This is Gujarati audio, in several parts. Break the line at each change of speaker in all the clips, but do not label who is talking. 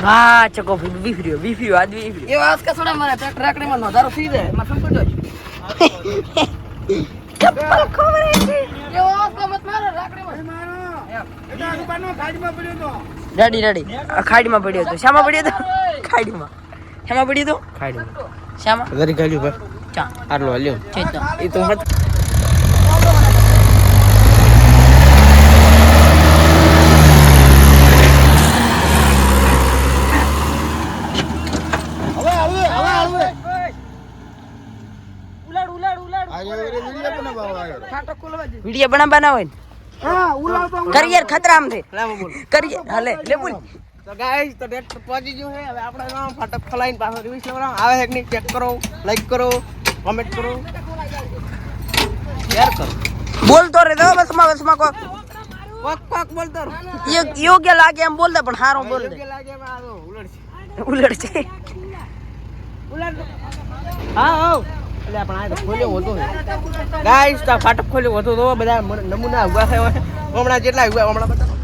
વાહ ચકો બીફ્યો આજ બીફ્યો
એ વાસ કે સોડા મારા ટ્રેક્ટર રાકડીમાં નોધારો થઈ જાય માં સંતો જોઈ ચપ્પલ ખોવરે છે એ વાસ કે મત મારો રાકડીમાં મારો એટા દુકાનનો ખાડીમાં પડ્યો તો
રેડી ખાડીમાં પડ્યો તો શામાં પડ્યો તો ખાડીમાં શામાં પડ્યો તો ખાડીમાં શામાં
ઘરે ગાલ્યું ભાઈ
ચા
આટલો હલ્યો
છે તો
એ તો મત
વિડિયો બનાવવાના હોય ને
હા ઉલાવ તો
કરિયર ખતરામ છે
લાવો બોલ
કરિયર હાલે લે બોલ
તો ગાઈસ તો ટ્રેક્ટર પહોંચી ગયું છે હવે આપણે નામ ફાટક ખલાઈને પાછો રિવ્યુ લેવાનો આવે છે કે નહીં ચેક કરો લાઈક કરો કમેન્ટ કરો શેર કરો
બોલતો રે દો બસમાં કોક
કોક બોલતો રહો.
યોગ્ય લાગે એમ બોલ દે પણ હારો બોલ દે
યોગ્ય લાગે એમાં આ તો ઉલટ છે
ઉલટ છે
હા હો એટલે પણ આ તો ખોલ્યો હતો ગાઈસ તો ફાટક ખોલ્યો હતો તો બધા નમૂના ઉભા થયા હોય હમણાં જેટલા ઉભા હમણાં બધા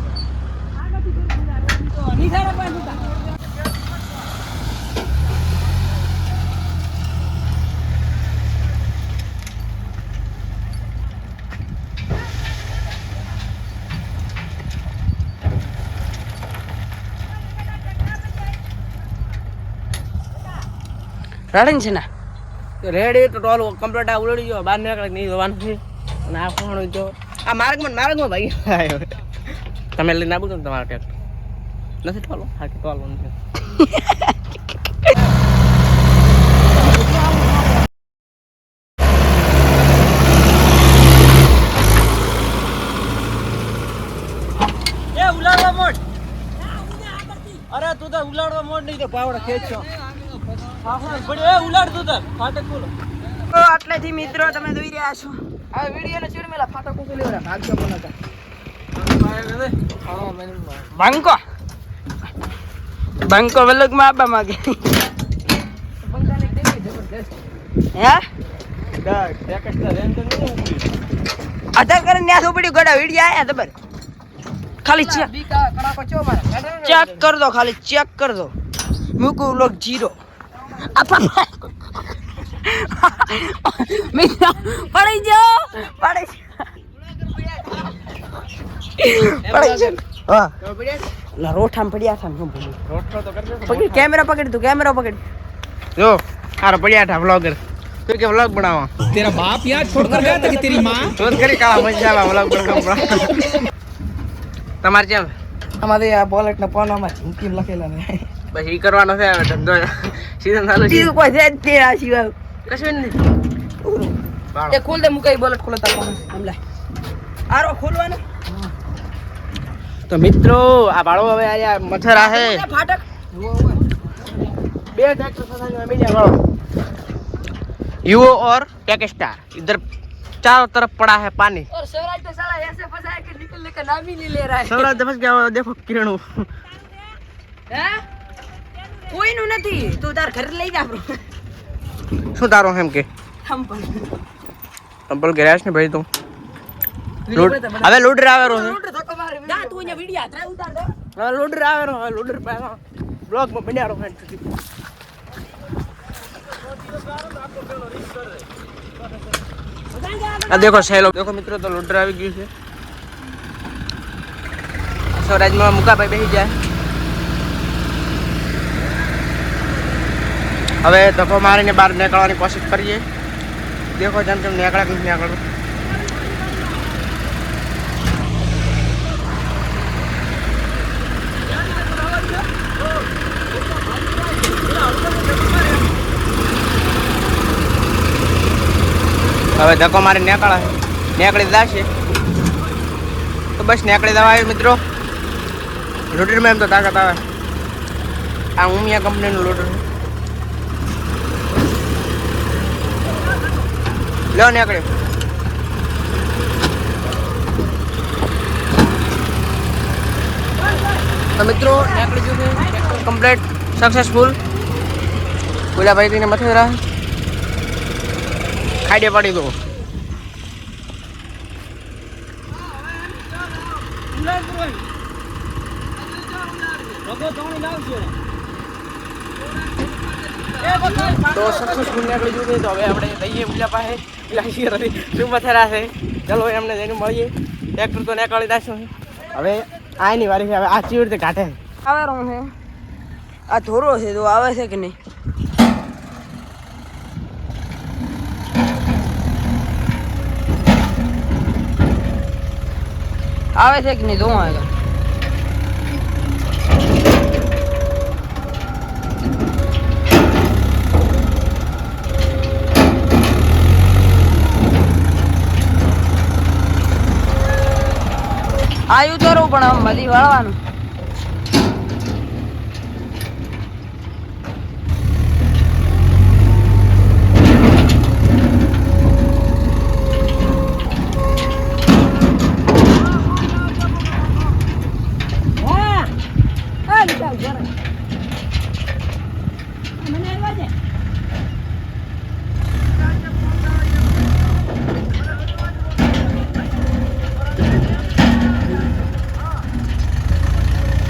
રડન છે ના
રેડી તો ટોલ કમ્પ્લીટ આ ઉલડી ગયો બહાર નીકળે નહીં જોવાનું છે અને આ કોણ જો આ માર્ગમાં ભાઈ આવ્યો તમે લઈને આવું છો ને તમારા ટ્રેક્ટર નથી ટોલો હા કે ટોલો નથી
એ ઉલાડવા મોડ અરે તું તો ઉલાડવા મોડ નહીં તો પાવડા ખેંચો એ ઉલાડ તું તો ફાટક બોલો
તો આટલેથી મિત્રો તમે જોઈ રહ્યા છો
આ વિડિયો ને ચીડ મેલા ફાટો કોકો લેવરા ભાગજો મનાતા
બંકો વલગમાં આબા માંગે
બંગાને દેવી જબરદસ્ત
હે
ટેકસ્ટર રેન તો નહીં
આધાર કાર્ડ ન્યા સોપડી ગડા વિડિયા આયા ખબર ખાલી ચેક
બીકા કડાકો ચો મારા
ચેક કર દો ખાલી ચેક કર દો મૂકુ લોક જીરો આપા મિત્રો પડી જાઓ પડી હા ના રોઠામ પડ્યા હતા હું બોલું
રોટલો તો કરી દે
પકડ કેમેરા પકડ તું કેમેરા પકડ
જો હારો પડ્યા હતા વ્લોગર તું કે વ્લોગ બનાવો
तेरा बाप यहाँ छोड़ कर गया था कि तेरी माँ
શોધ કરી કાળા મજા આવે વ્લોગ બનાવવા તમારે ચાલ
અમારે આ બોલેટ ના પાનામાં ઝીંકી લખેલા ને
બસ ઈ કરવાનો છે હવે ધંધો સીઝન ચાલુ છે
બીજું કોઈ છે જ નહીં આ સિવાય
કશું નહીં
એ ખોલ દે મુકાઈ બોલેટ ખોલતા કોણ હમલા
આરો ખોલવાનો
તો મિત્રો આ ભાડો હવે આયા મથરા છે
ફાટક
બે ટ્રેક્ટર સાથે मीडिया भाड़ो यूओ और टेकस्टार इधर चारों तरफ पड़ा है पानी
और स्वराज तो साला ऐसे फंसा है कि निकलने का नाम ही नहीं ले रहा है
सौराज फंस गया देखो किरण
હે કોઈનું નથી તું તાર ઘરે લઈ જા બ્રો
શું તારો એમ કે અંપલ ગેરેજ ને ભાઈ તું હવે લોડર આવેરો છે
જા તું અહીંયા વિડિયા ત્રા ઉતાર દે
હવે લોડર આવેરો હવે લોડર પાસે બ્લોગ માં બન્યારો ફ્રેન્ડ આ देखो સેલો देखो મિત્રો તો લોડર આવી ગયું છે સ્વરાજમાં મુકાભાઈ બેસી જાય હવે ધક્કો મારીને બહાર નીકળવાની કોશિશ કરીએ દેખો જેમ જેમ નીકળે કે નથી નીકળે હવે ધક્કો મારી નીકળી જશે તો બસ નીકળી જવાય મિત્રો લોડરમાં એમ તો તાકાત આવે આ ઉમિયા કંપનીનું લોડર લો નીકળે તો મિત્રો નીકળી ગયું છે કમ્પ્લીટ સક્સેસફુલ બોલા ભાઈ તેને મથે રહે ખાડે પડી દો
લોકો તોણી લાવશે
તો સક્સેસફુલ નીકળી ગયું છે. તો હવે આપણે જઈએ ઉલ્લા પાસે લાગી રહી શું પથરા છે. ચલો એમને જઈને મળીએ. ટ્રેક્ટર તો નીકળી નાખ્યું છે. હવે આની વારી છે. હવે આ ચીવી રીતે કાઢે
આવે રહું છે આ થોરો છે તો આવે છે કે નહીં આવે છે કે નહીં જો આગળ આયુ થોરું પણ આમ બધી વાળવાનું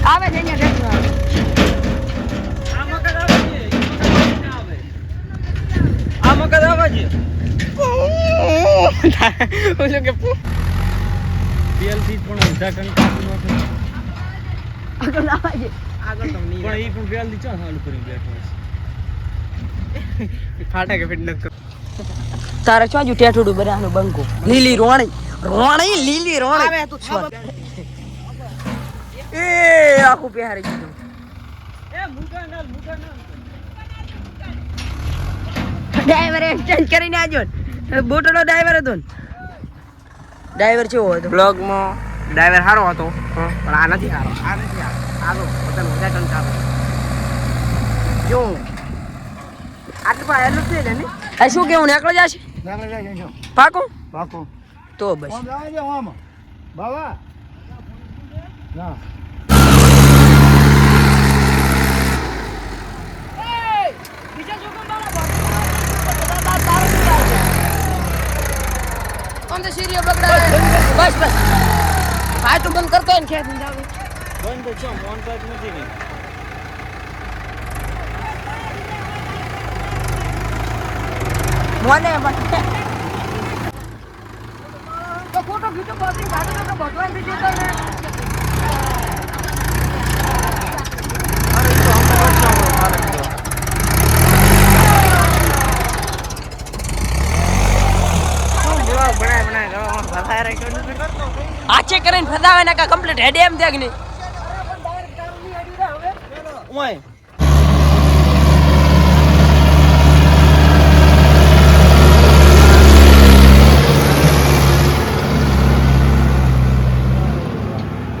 આવે છે અહીંયા
આ મગજ આવે છે
હું શું કે
બેલથી પણ ઊંધા કંકાસું ન થાય.
આગળ આવે છે
આગળ તો નહીં
પણ એ પણ બેલથી ચા ચાલુ કરી બેઠો છે.
ફાટા કે ફિટનેસ કર
તારે શું ટેટુડું બનાવવાનું બંકો લીલી રોણી રોણી લીલી રોણી
આવે તું થાવ
એ આખું પહેરી દીધું
એ મુકા ના
ડ્રાઈવર એક્સચેન્જ કરીને આજો બોટલો ડ્રાઈવર હતો ને ડ્રાઈવર કેવો હતો
બ્લોગમાં ડ્રાઈવર સારો હતો પણ આ નથી સારો આ તો પોતાનું વધારે કંટાળો જો આટલું પણ એનું છે ને
આ શું કેવું નીકળો જશે પાકું
પાકું
તો બસ
બાબા ના
બસ બસ આ તો બંધ કરતો ને ખેત
બંધ તો છો મોન પાક નથી ને
મોને તો ફોટો ગીતો બોલિંગ ગાડી તો ભગવાન થી જતો ને આચે કરીને ફસાવે ને કા કમ્પ્લીટ હેડ એમ દેખ ને
ઓય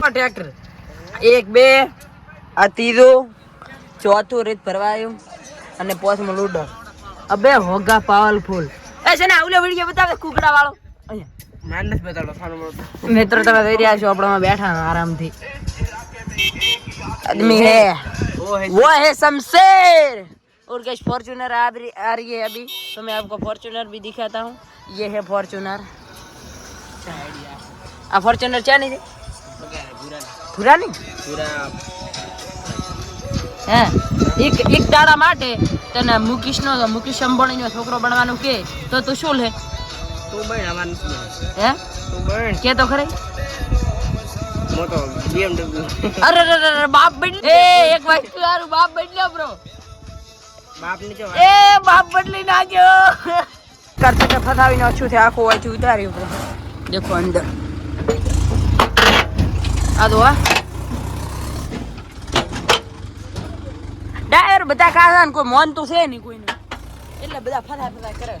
ટ્રેક્ટર 1 2 આ ત્રીજો ચોથું રીત ભરવાયું અને પોસમાં લૂડો અબે હોગા પાવરફુલ એ છે ને આવલે વિડિયો બતાવે કુકડા વાળો અહીંયા
માનસ બતાડો ખાનું મળતો
મિત્રો તમે જોઈ રહ્યા છો આપણામાં બેઠા આરામથી आदमी है वो है शमशेर और गैस फॉर्च्यूनर आ रही है अभी तो मैं आपको फॉर्च्यूनर भी दिखाता हूँ ये है फॉर्च्यूनर आ फॉर्च्यूनर क्या नहीं पूरा नहीं હે એક દાડા માટે તને મુકેશ અંબાણીનો છોકરો બનવાનું કે તો તું શું લે
તું બણ અમાર
હે
તું બણ
કે તો ખરે
મોટો BMW
અરે બાપ બદલી એ એક વસ્તુ યારું બાપ બદલ્યો બ્રો
બાપ ની જો
એ બાપ બદલી નાખ્યો કરતે કે ફસાવીને ઓછું છે આખો વાંચી ઉતાર્યું બ્રો દેખો અંદર આ દો ડાયર બધા ખાસા ને કોઈ મોન તો છે નહીં કોઈને એટલે બધા ફસા કરે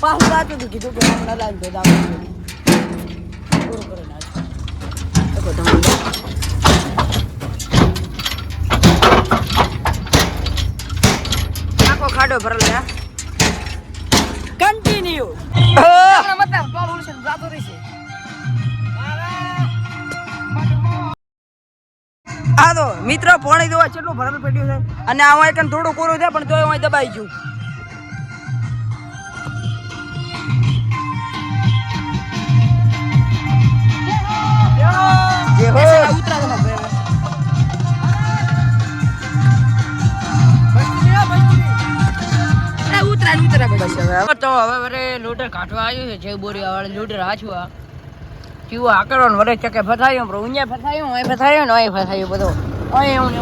પાછું સાચું તો કીધું કે હમણાં લાવી દો દામ પૂરું કરી નાખ્યું દેખો તમે આખો ખાડો ભરેલો કન્ટિન્યુ મતલબ ટોલ ઉડશે જાતો રહેશે આ તો મિત્રો પાણી જોવા કેટલું ભરેલું પડ્યું છે અને આ એક થોડું કોરું છે પણ તોય હું દબાઈ ગયું બસ હવે તો વરે લોટર કાઢવા આવ્યું છે જે બોરી વાળે લોટર હાચવા કેવું આકરવાનું વરે ચકે ફસાયું બ્રો અહીંયા ફસાયું અહીં ફસાયું ને અહીં ફસાયું બધો અહીં હું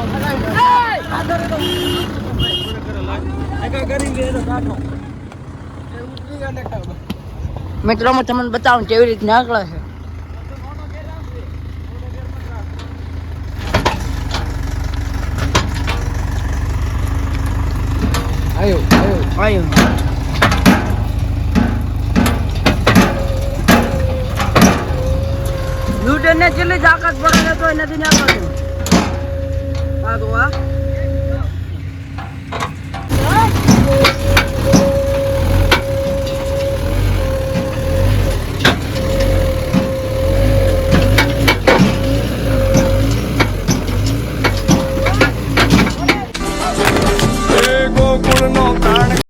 મિત્રો હું તમને બતાવું કેવી રીતે નાકળે છે આયો લૂટર ને કેટલી તાકાત પડે તો નથી નાખવાનું આ તો આ